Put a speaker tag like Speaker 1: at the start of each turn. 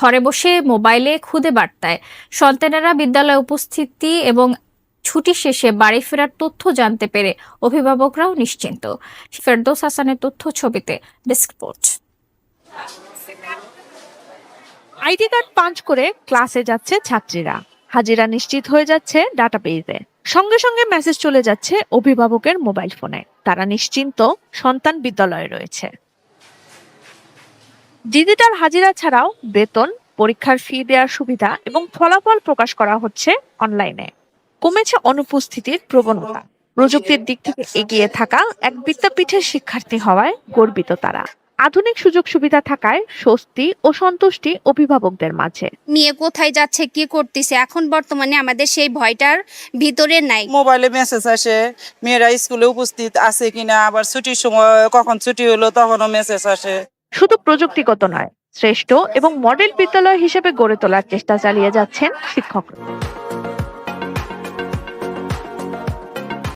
Speaker 1: ঘরে বসে মোবাইলে খুদে বার্তায় সন্তানেরা বিদ্যালয়ে উপস্থিতি এবং ছুটি শেষে বাড়ি ফেরার তথ্য জানতে পেরে অভিভাবকরাও নিশ্চিন্ত। ফেরদৌস হাসানের তথ্য ছবিতে desk report.
Speaker 2: ID card punch করে ক্লাসে যাচ্ছে ছাত্রীরা, হাজিরা নিশ্চিত হয়ে যাচ্ছে ডাটাবেজে। সঙ্গে সঙ্গে মেসেজ চলে যাচ্ছে অভিভাবকের মোবাইল ফোনে। তারা নিশ্চিন্ত, সন্তান বিদ্যালয়ে রয়েছে। ডিজিটাল হাজিরা ছাড়াও বেতন, পরীক্ষার ফি দেওয়ার সুবিধা এবং ফলাফল প্রকাশ করা হচ্ছে অনলাইনে। কমেছে অনুপস্থিতির প্রবণতা। প্রযুক্তির দিক থেকে এগিয়ে থাকা এক বিদ্যাপীঠের শিক্ষার্থী হওয়ায় গর্বিত তারা। আধুনিক সুযোগ সুবিধা থাকায় স্বস্তি ও সন্তুষ্টি অভিভাবকদের মাঝে।
Speaker 3: মেয়ে কোথায় যাচ্ছে, কি করতেছে, এখন বর্তমানে আমাদের সেই ভয়টার ভিতরে নাই।
Speaker 4: মোবাইলে মেসেজ আসে মেয়েরা স্কুলে উপস্থিত আছে কিনা, আবার ছুটির সময় কখন ছুটি হলো তখনও মেসেজ আসে।
Speaker 2: শুধু প্রযুক্তিগত নয়, শ্রেষ্ঠ এবং মডেল বিদ্যালয় হিসেবে গড়ে তোলার চেষ্টা চালিয়ে যাচ্ছেন শিক্ষকরা।